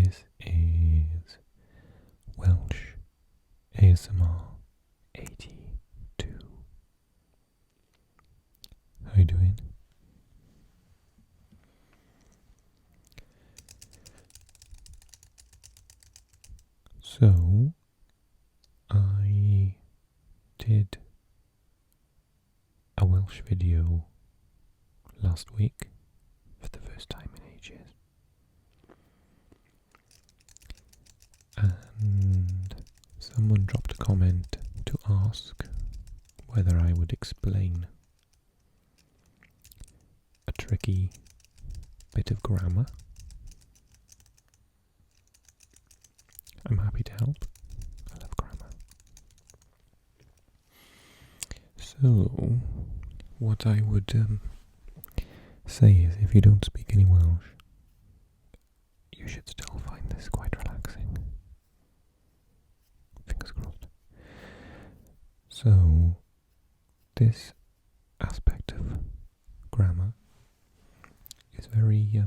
This is Welsh ASMR 82. How you doing? So, I did a Welsh video last week for the first time in ages. And someone dropped a comment to ask whether I would explain a tricky bit of grammar. I'm happy to help. I love grammar. So, what I would say is, if you don't speak any Welsh, you should still find this quite relaxing. Fingers crossed. So, this aspect of grammar is very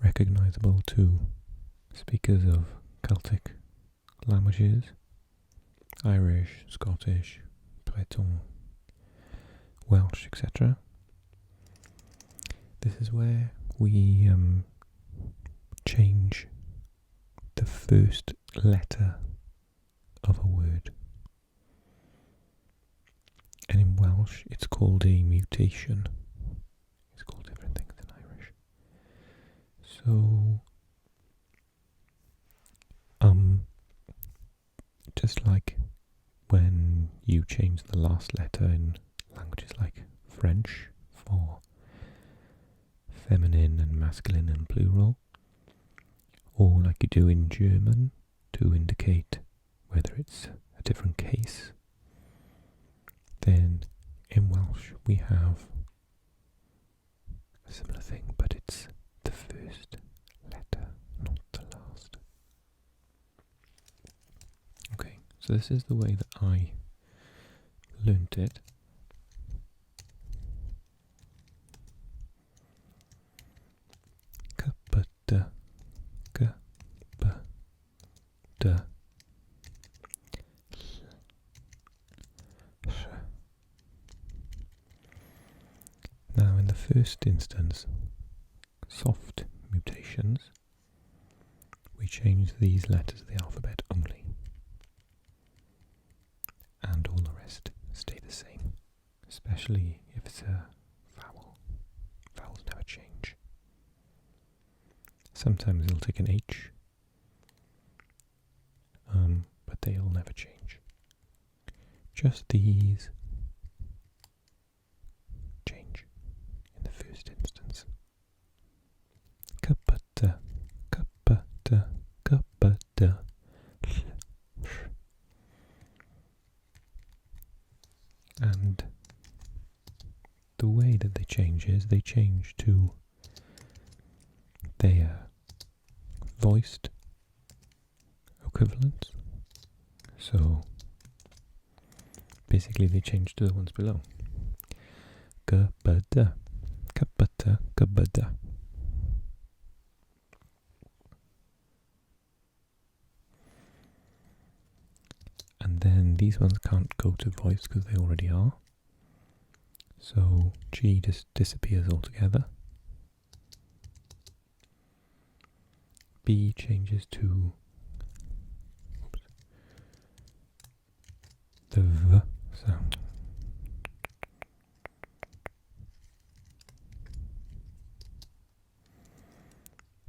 recognizable to speakers of Celtic languages, Irish, Scottish, Breton, Welsh, etc. This is where we change the first letter of a word. And in Welsh it's called a mutation. It's called different things in Irish. So just like when you change the last letter in languages like French for feminine and masculine and plural, or like you do in German to indicate whether it's a different case, then in Welsh we have a similar thing, but it's the first letter, not the last. Okay, so this is the way that I learnt it. Now in the first instance, soft mutations, we change these letters of the alphabet only, and all the rest stay the same, especially if it's a vowel. Vowels never change. Sometimes it'll take an H, but they'll never change. Just these change in the first instance. Kapata, kapata, kapata. And the way that they change is they change to their voiced equivalents. So basically they change to the ones below. Kabada, kabata, kabada. And then these ones can't go to voice because they already are. So G just disappears altogether. B changes to the V sound.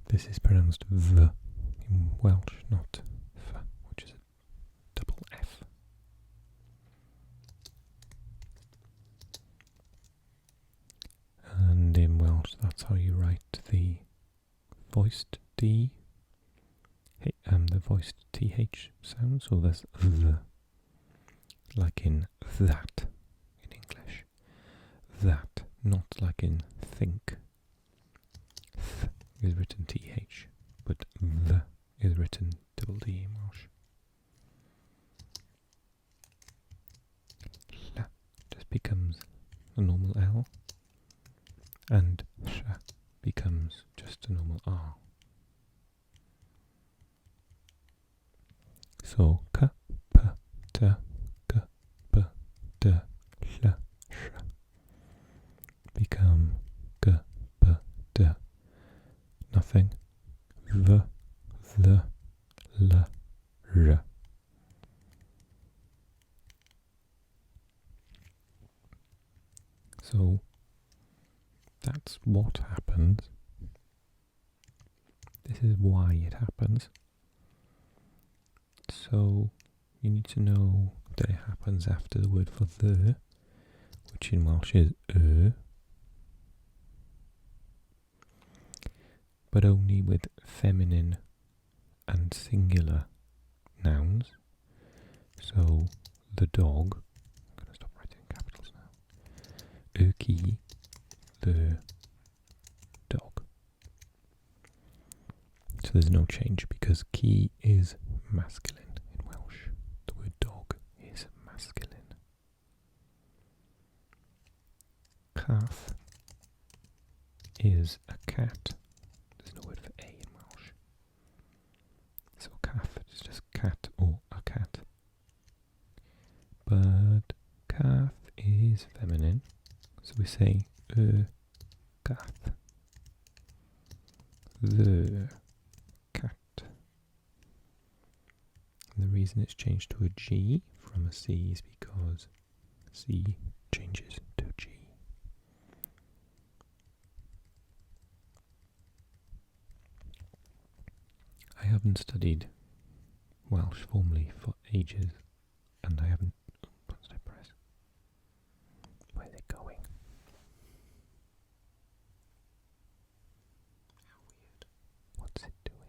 This is pronounced V in Welsh, not F, which is a double F. And in Welsh, that's how you write the voiced D, the voiced TH sound. So there's the, like in that in English. That, not like in think. Th is written TH, but the is written double D in Welsh. La just becomes a normal L, and sh becomes just a normal R. So k, p, t, k, p, d, l, sh become g, p, d, nothing, v, th, l, r. So that's what happens. This is why it happens. So you need to know that it happens after the word for the, which in Welsh is but only with feminine and singular nouns. So the dog, I'm going to stop writing in capitals now. Key, the dog. So there's no change because key is masculine in Welsh. The word dog is masculine. Calf is a cat. There's no word for a in Welsh. So calf is just cat or a cat. But calf is feminine. So we say calf. The cat. And the reason it's changed to a G from a C is because C changes to G. I haven't studied Welsh formally for ages, and I haven't. What did I press? Where are they going? How weird. What's it doing?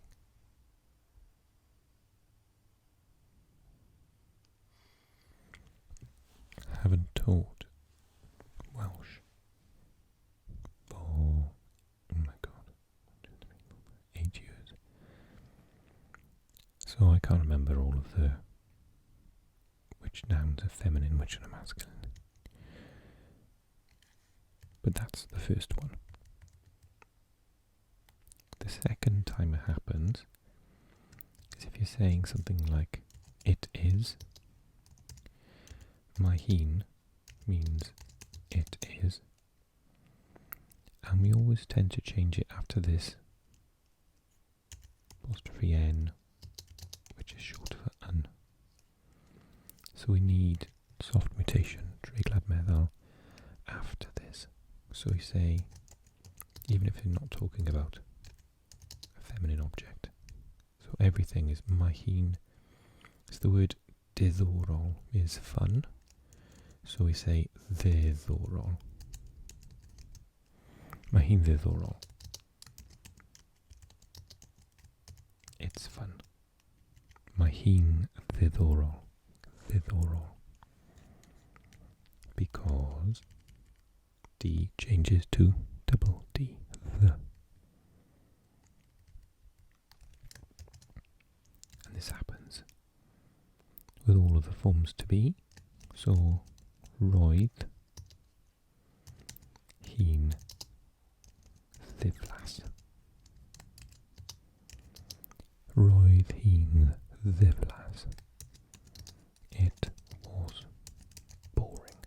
I haven't taught Welsh for, oh my god, 8 years. So I can't remember all of the which nouns are feminine, which are masculine. But that's the first one. The second time it happens is if you're saying something like it is. Maheen means it is. And we always tend to change it after this apostrophe N, which is short for un. So we need soft mutation, treiglad meddal, after this. So we say, even if you're not talking about a feminine object. So everything is maheen. So the word diddorol is fun. So we say ddiddorol. Maheen ddiddorol. It's fun. Maheen ddiddorol. Ddiddorol. Because D changes to double D. The. And this happens with all of the forms to be. So roedd hi'n ddiflas. Roedd hi'n ddiflas. It was boring.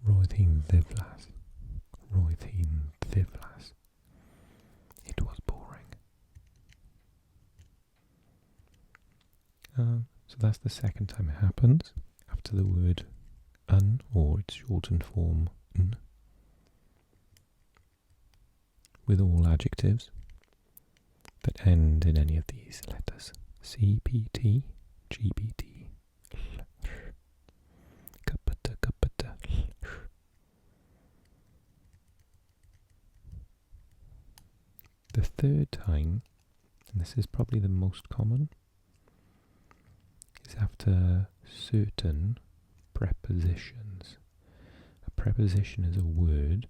Roedd hi'n ddiflas. Roedd hi'n ddiflas. It was boring. So that's the second time it happens, after the word un, or its shortened form n, with all adjectives that end in any of these letters. C, P, T, G, B, T, L, R, kapata, kapata, L, R. The third time, and this is probably the most common, is after certain prepositions. A preposition is a word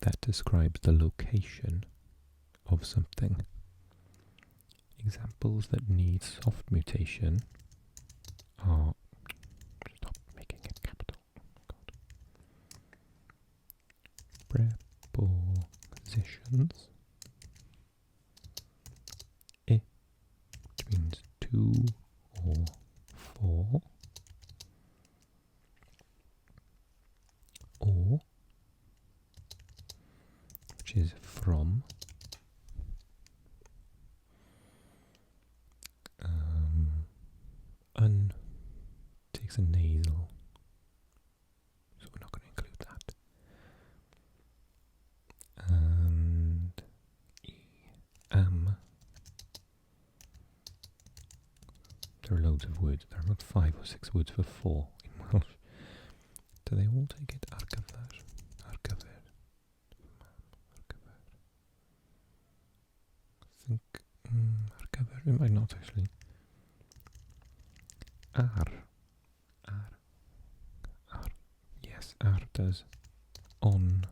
that describes the location of something. Examples that need soft mutation are, stop making it capital, prepositions. from. Un takes a nasal, so we're not going to include that. And am. There are loads of words. There are about 5 or 6 words for 4 in Welsh. Do they all take it? Ar gyfer. Ar gyfer. Ar gyfer. I think ar gyfer. It might not actually. Ar. Yes, ar does. On.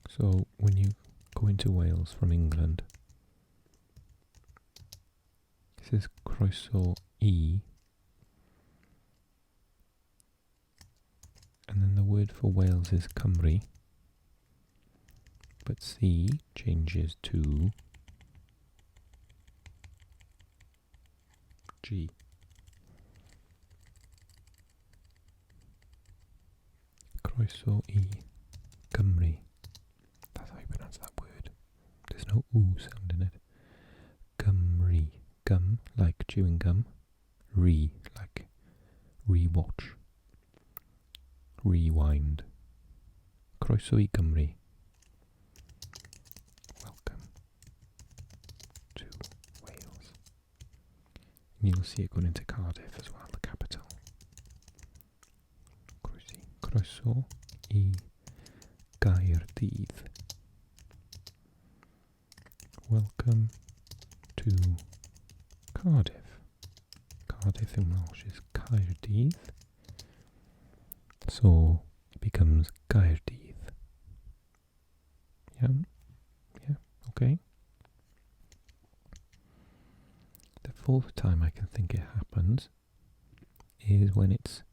So when you go into Wales from England, this is croeso I, and then the word for Wales is Cymru, but C changes to G. Croeso I Cymru. That's how you pronounce that word. There's no oo sound in it. Cymru. Gum, like chewing gum. Re, like rewatch. Rewind. Croeso I Cymru. Welcome to Wales. And you'll see it going into Cardiff as well, the capital. Croeso I Gaerdydd. Welcome to Cardiff. Cardiff in Welsh is Caerdydd. So it becomes Gaerdydd. Yeah? Yeah, okay. The fourth time I can think it happens is when it's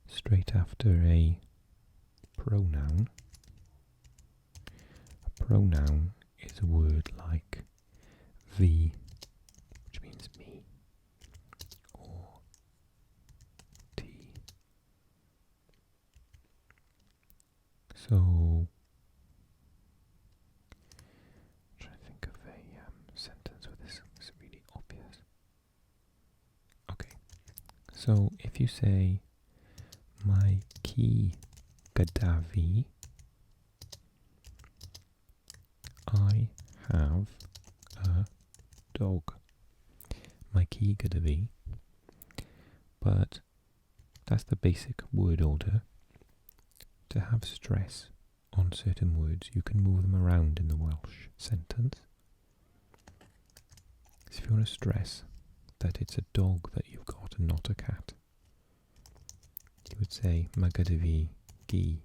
straight after a pronoun. A pronoun is a word like the, which means me, or T. So, I'm trying to think of a sentence where this is really obvious. Okay, so if you say, my ci gyda fi, I have a dog. My ci gyda fi. But that's the basic word order. To have stress on certain words, you can move them around in the Welsh sentence. So if you want to stress that it's a dog that you've got and not a cat, you would say ma gyda fi gi.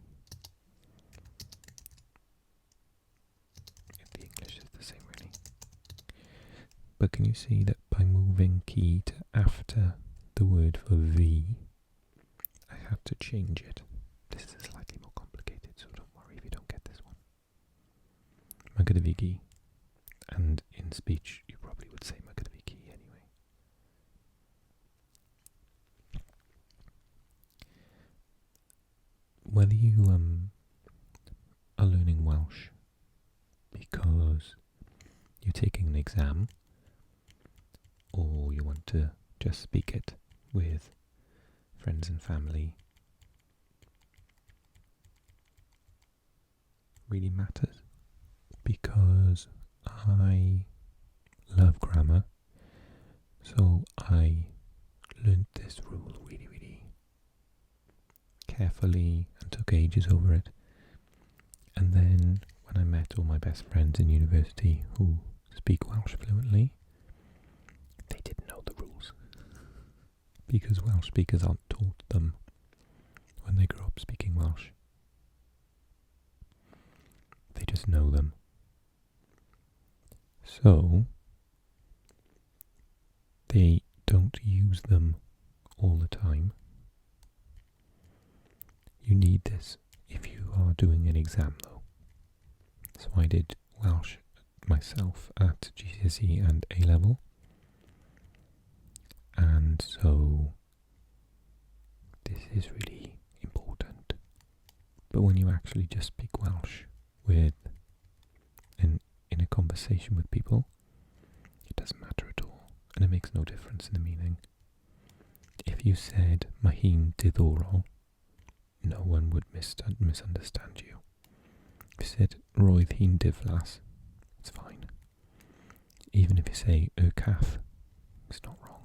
The English is the same really. But can you see that by moving ki to after the word for vi, I have to change it. This is slightly more complicated, so don't worry if you don't get this one. Ma gyda fi gi. And in speech you probably would say ma gyda fi gi anyway. Whether you are learning Welsh because you're taking an exam or you want to just speak it with friends and family, really matters, because I love grammar, so I learned this rule really carefully and took ages over it. And then when I met all my best friends in university who speak Welsh fluently, they didn't know the rules because Welsh speakers aren't taught them when they grow up speaking Welsh. They just know them. So they don't use them all the time. You need this if you are doing an exam though. So I did Welsh myself at GCSE and A-level. And so is really important. But when you actually just speak Welsh in a conversation with people, it doesn't matter at all, and it makes no difference in the meaning. If you said "ma hi'n diddorol," no one would misunderstand you. If you said "roedd hi'n diflas," it's fine. Even if you say "y cath," it's not wrong.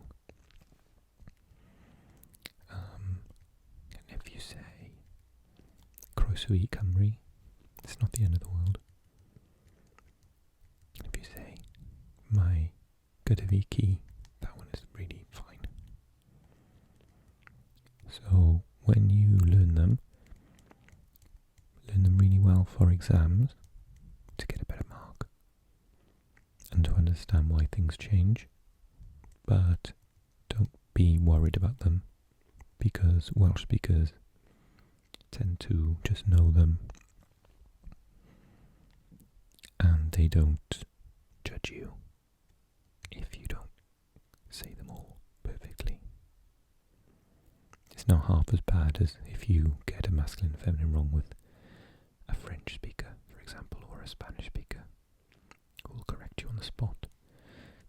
And if you say "croeso I Cymru," it's not the end of the world. And if you say "mae gyda fi ci," that one is really fine. So when you learn them really well for exams to get a better mark and to understand why things change. But don't be worried about them, because Welsh speakers tend to just know them and they don't judge you if you don't say them all perfectly. It's not half as bad as if you get a masculine and feminine wrong with a French speaker, for example, or a Spanish speaker who will correct you on the spot.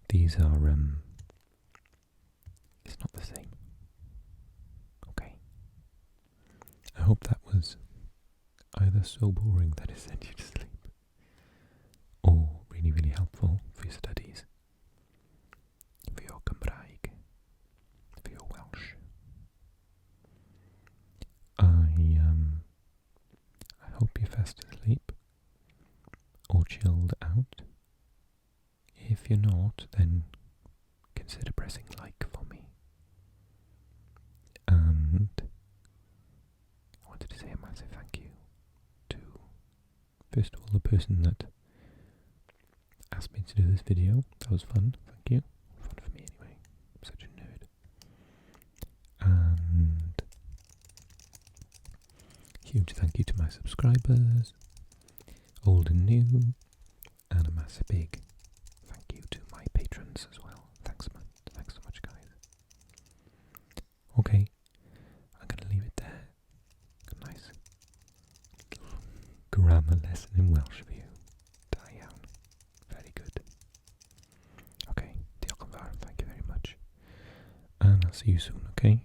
These are, it's not the same. Okay. I hope that was either so boring that it sent you to sleep, or really, really helpful for your studies, for your Gymraeg, for your Welsh. I hope you're fast asleep or chilled out. If you're not, then consider pressing like for me. And I wanted to say a massive thank you to, first of all, the person that asked me to do this video. That was fun, thank you. Fun for me anyway, I'm such a nerd. And huge thank you to my subscribers, old and new, and a massive big thank you to my patrons as well. Thanks so much, guys. Okay, I'm going to leave it there. A nice little grammar lesson in Welsh for you. Da iawn. Very good. Okay, diolch yn fawr, thank you very much. And I'll see you soon, okay?